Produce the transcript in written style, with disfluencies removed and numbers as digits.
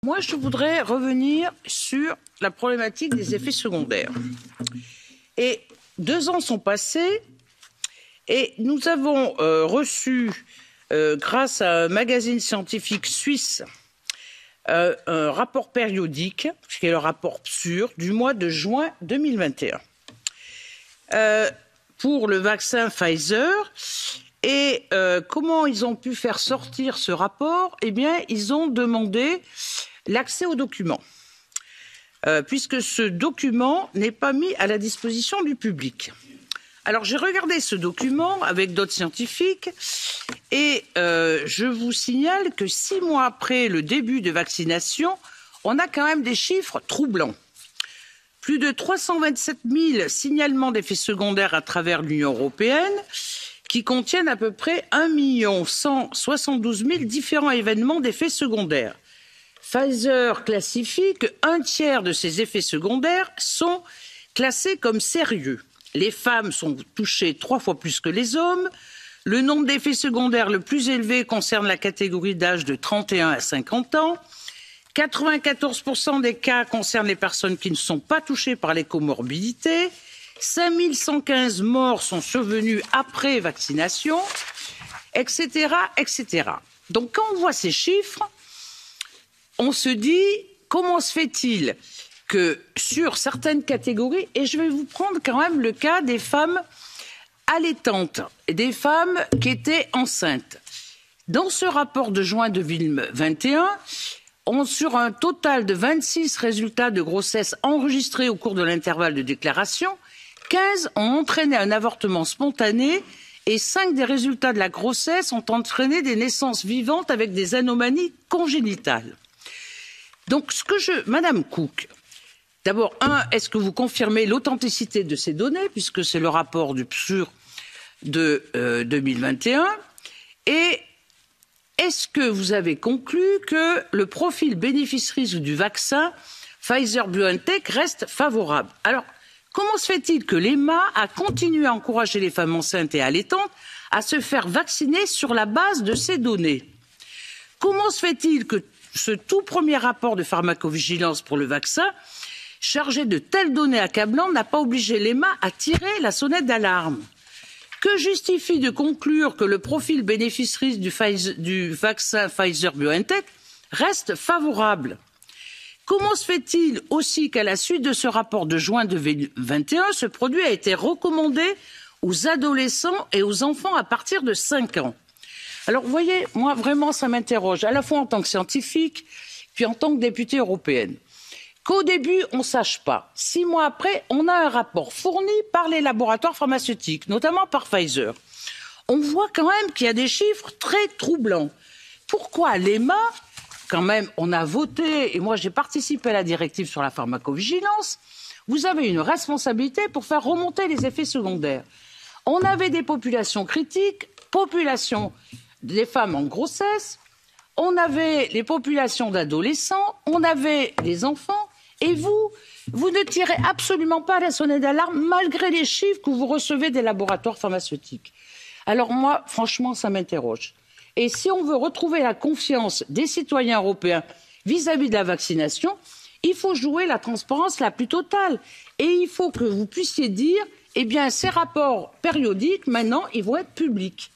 Moi, je voudrais revenir sur la problématique des effets secondaires. Et 2 ans sont passés et nous avons reçu, grâce à un magazine scientifique suisse, un rapport périodique, qui est le rapport PSUR, du mois de juin 2021, pour le vaccin Pfizer. Et comment ils ont pu faire sortir ce rapport? Eh bien, ils ont demandé l'accès aux documents, puisque ce document n'est pas mis à la disposition du public. Alors, j'ai regardé ce document avec d'autres scientifiques et je vous signale que 6 mois après le début de vaccination, on a quand même des chiffres troublants. Plus de 327 000 signalements d'effets secondaires à travers l'Union européenne, qui contiennent à peu près 1 172 000 différents événements d'effets secondaires. Pfizer classifie que 1/3 de ces effets secondaires sont classés comme sérieux. Les femmes sont touchées 3 fois plus que les hommes. Le nombre d'effets secondaires le plus élevé concerne la catégorie d'âge de 31 à 50 ans. 94% des cas concernent les personnes qui ne sont pas touchées par les comorbidités. 5115 morts sont survenus après vaccination, etc., etc. Donc, quand on voit ces chiffres, on se dit, comment se fait-il que sur certaines catégories, et je vais vous prendre quand même le cas des femmes allaitantes, des femmes qui étaient enceintes. Dans ce rapport de juin 2021, sur un total de 26 résultats de grossesse enregistrés au cours de l'intervalle de déclaration, 15 ont entraîné un avortement spontané et 5 des résultats de la grossesse ont entraîné des naissances vivantes avec des anomalies congénitales. Donc, Madame Cook, d'abord, est-ce que vous confirmez l'authenticité de ces données, puisque c'est le rapport du PSUR de 2021, et est-ce que vous avez conclu que le profil bénéfice-risque du vaccin Pfizer-BioNTech reste favorable? Alors, comment se fait-il que l'EMA a continué à encourager les femmes enceintes et allaitantes à se faire vacciner sur la base de ces données? Comment se fait-il que ce tout premier rapport de pharmacovigilance pour le vaccin, chargé de telles données accablantes, n'a pas obligé l'EMA à tirer la sonnette d'alarme? Que justifie de conclure que le profil bénéfice-risque du vaccin Pfizer-BioNTech reste favorable? Comment se fait-il aussi qu'à la suite de ce rapport de juin 2021, ce produit a été recommandé aux adolescents et aux enfants à partir de 5 ans? Alors, vous voyez, moi, vraiment, ça m'interroge, à la fois en tant que scientifique, puis en tant que députée européenne. Qu'au début, on ne sache pas. 6 mois après, on a un rapport fourni par les laboratoires pharmaceutiques, notamment par Pfizer. On voit quand même qu'il y a des chiffres très troublants. Pourquoi l'EMA, quand même, on a voté, et moi j'ai participé à la directive sur la pharmacovigilance, vous avez une responsabilité pour faire remonter les effets secondaires. On avait des populations critiques, population des femmes en grossesse, on avait les populations d'adolescents, on avait les enfants, et vous ne tirez absolument pas la sonnette d'alarme malgré les chiffres que vous recevez des laboratoires pharmaceutiques. Alors moi, franchement, ça m'interroge. Et si on veut retrouver la confiance des citoyens européens vis-à-vis de la vaccination, il faut jouer la transparence la plus totale. Et il faut que vous puissiez dire, eh bien, ces rapports périodiques, maintenant, ils vont être publics.